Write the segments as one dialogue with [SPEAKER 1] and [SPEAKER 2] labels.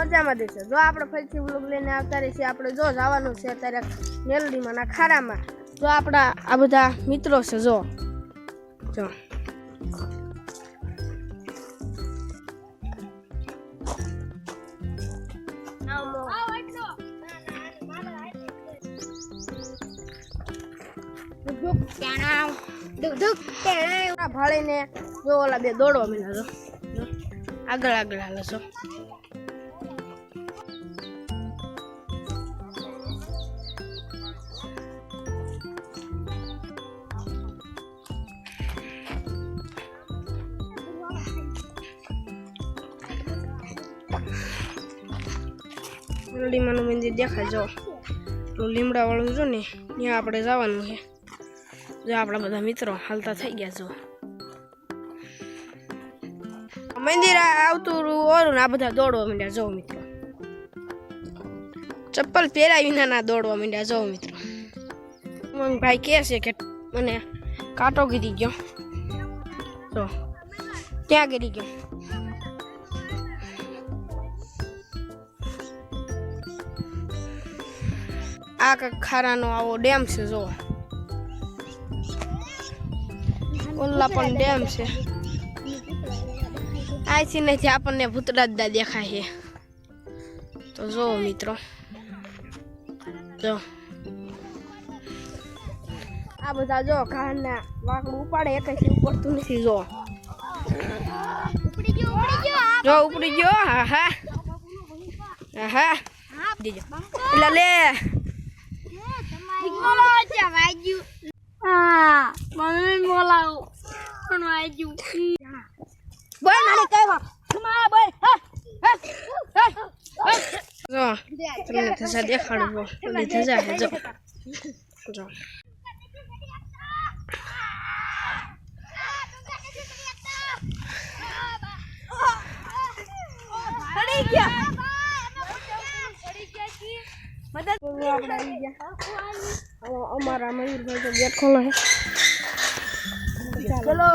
[SPEAKER 1] મજામાં દેશે જો આપણે ફરીથી વ્લોગ લઈને આવતા રહીશું આપણે જો જવાનું છે અત્યારે મેલડીમાં ના ખારામાં જો આપણા આ બધા મિત્રો છે જો ભાળીને જો ઓલા બે દોડવા મીના જો આગળ આગળ હાલે છો લીમડાનું મંદિર દેખાય જો લીમડા વાળું જો ને ત્યાં આપણે જવાનું છે જો આપણા બધા મિત્રો હાલતા થઈ ગયા જો મંદિર આવતું ઓરું આ બધા દોડવા માંડ્યા જો મિત્રો ચપ્પલ પહેરાવીને ના દોડવા માંડ્યા જો મિત્રો ભાઈ કહે છે કે મને કાંટો ગીરી ગયો તો ક્યાં ગીરી ગયો આ ખારાનો આવો ડેમ છે જો ઓલા પણ ડેમ છે આથી નથી આપણને ભૂતરાજદા દેખાય છે તો જો મિત્રો જો આ બધા જો ઘાના વાકડું ઉપાડે એકથી ઉપડતું નથી જો ઉપડી ગયો હા હા હા દીજો એટલે લે મમ્મી બોલાવો પણ વાજુ બોલ નાની કહેવા તમારા બોલ જો તમને થસા દેખાડું બોલી થસા હે જો જો પડી ગયા મદદ બોલો આપણે આવી ગયા અમારા મયુરભાઈ તો ગેટ ખોલો હે ચલો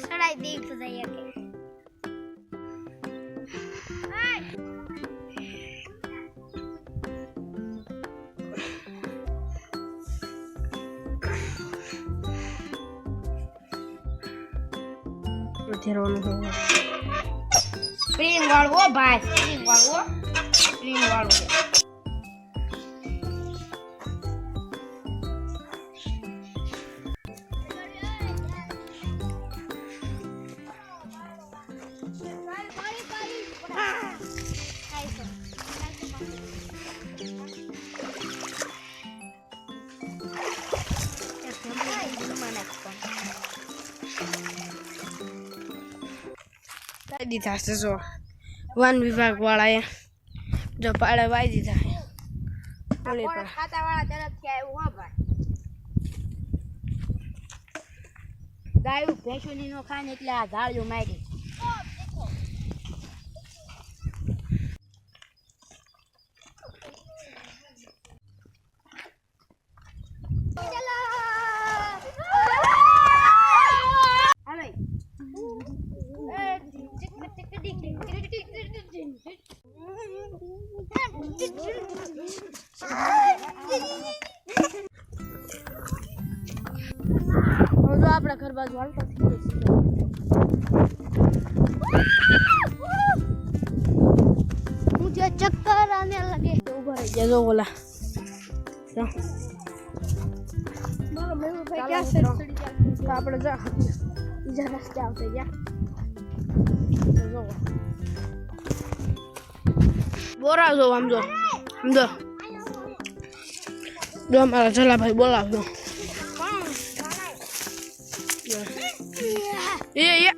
[SPEAKER 1] सड़ाई देख तो जाइए के स्प्रिंग वालो भाई स्प्रिंग वालो દીધા છે જો વન વિભાગ વાળાએ જો પાડે વાઈ દીધા છે ઓલી પર ખાતા વાળા તરફથી આવ્યું હો ભાઈ ગાયું ભેંસુની નો ખાને એટલે આ ઝાડિયું મારી આપણા ઘર બાજુ હાલતા થઈ જશે ये जो बोला જો
[SPEAKER 2] મારો મેમો ભાઈ ક્યાં છે
[SPEAKER 1] તો આપણે જા બીજા રસ્તે આવશે જા જો બોરા જો આમ જો અમારા જલાભાઈ બોલાવજો એ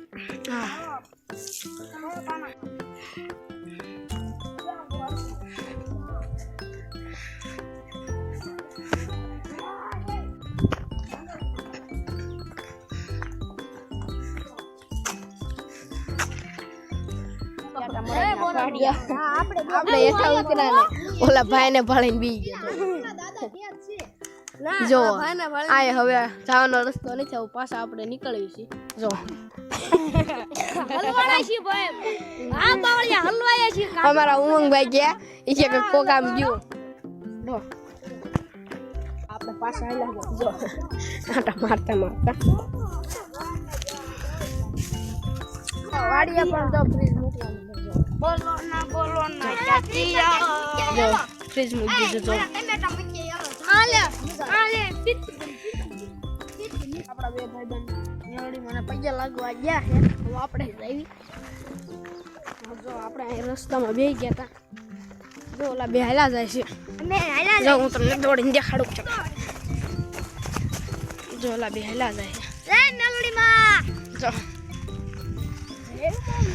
[SPEAKER 1] આપણે એઠા ઉતરા ને ઓલા ભાઈ ને ભાળીને બી ગયા જો આ હવે જવાનો રસ્તો નથી આવું પાછા આપણે નીકળવી છે જો
[SPEAKER 2] હલવાના છે ભાઈ આ બાવળિયા હલવાયા છે
[SPEAKER 1] અમારા ઉમંગભાઈ ગયા એ છે કે કોકામ ગયો જો આપણે પાછા આલ્યા જો આટા મારતા વાડિયા પણ તો ફ્રીજ મૂકવાનું
[SPEAKER 2] બોલો ના ચાચી
[SPEAKER 1] જો ફ્રીજ મૂકી દીધું જો
[SPEAKER 2] આલે
[SPEAKER 1] આપણા બે ભાઈબંધ મેળડી મને પૈયા લાગવા ગયા છે તો આપણે જઈ જો આપણે અહીં રસ્તામાં બેસી ગયા હતા જો ઓલા બે હાલ્યા જાય છે
[SPEAKER 2] મે આલા
[SPEAKER 1] જો હું તમને દોડીને દેખાડું છું જો ઓલા બે હાલ્યા જાય છે
[SPEAKER 2] લે મેલડી માં
[SPEAKER 1] જો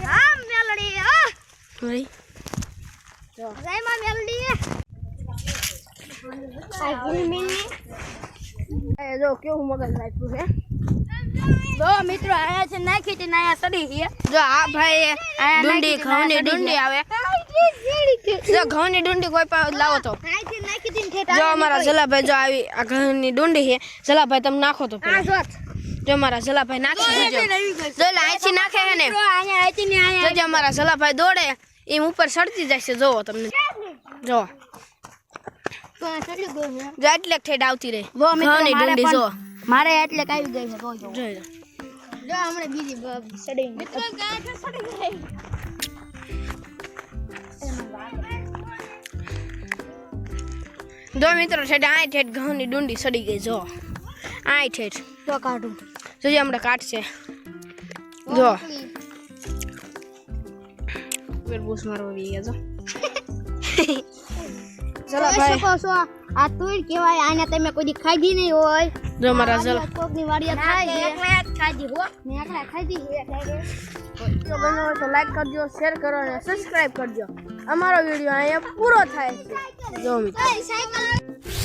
[SPEAKER 2] હા મેલડી આ
[SPEAKER 1] ભાઈ જો
[SPEAKER 2] જય માં મેલડી આ ગિલમિની
[SPEAKER 1] એ જો કેવું મગજ નાખ્યું છે
[SPEAKER 2] જો મિત્રો આયા છે નાખી તે નાયા સડી છે
[SPEAKER 1] જો આ ભાઈ ડુંડી ઘઉંની ડુંડી આવે જો ઘઉંની ડુંડી કોઈ પાસે લાવો તો
[SPEAKER 2] નાખી દીન
[SPEAKER 1] જો અમારા જલાભાઈ જો આવી આ ઘઉંની ડુંડી છે જલાભાઈ તમે નાખો તો
[SPEAKER 2] આ જો
[SPEAKER 1] જો અમારા જલાભાઈ નાખી દેજો જો એટલે આઈથી નાખે છે ને
[SPEAKER 2] આયા આતી ને આયા
[SPEAKER 1] જો અમારા જલાભાઈ દોડે એમ ઉપર ચડતી જાય છે જોવો તમને જો
[SPEAKER 2] તો ચડી ગયો
[SPEAKER 1] જો એટલે ઠેડ આવતી રહે
[SPEAKER 2] જો મિત્રો
[SPEAKER 1] ઘઉંની ડુંડી જો
[SPEAKER 2] મારે એટલે કાઈ ગઈ છે જો
[SPEAKER 1] જોઈ લો
[SPEAKER 2] જો હમણે બીજી સડી મિત્રો ગાંઠ સડી ગઈ
[SPEAKER 1] જો મિત્રો ઠેડ આ ઠેડ ઘઉંની ડુંડી સડી ગઈ જો આ ઠેડ
[SPEAKER 2] તો કાઢું
[SPEAKER 1] જોજે હમણાં કાઢશે જો વેરબૂસ મારવા આવી ગયા જો ચલો ભાઈ
[SPEAKER 2] શકો છો આ તુર કેવાય આને તમે કોઈ ખાધી નહીં હોય
[SPEAKER 1] જો મારા જલા
[SPEAKER 2] કોકની વાડિયા ખાય એકલા જ ખાધી હો મે એકલા ખાધી હે
[SPEAKER 1] જો બનો તો લાઈક કરજો શેર કરો અને સબસ્ક્રાઇબ કરજો અમારો વિડિયો અહીંયા પૂરો થાય છે જો મિત્રો
[SPEAKER 2] સાયકલ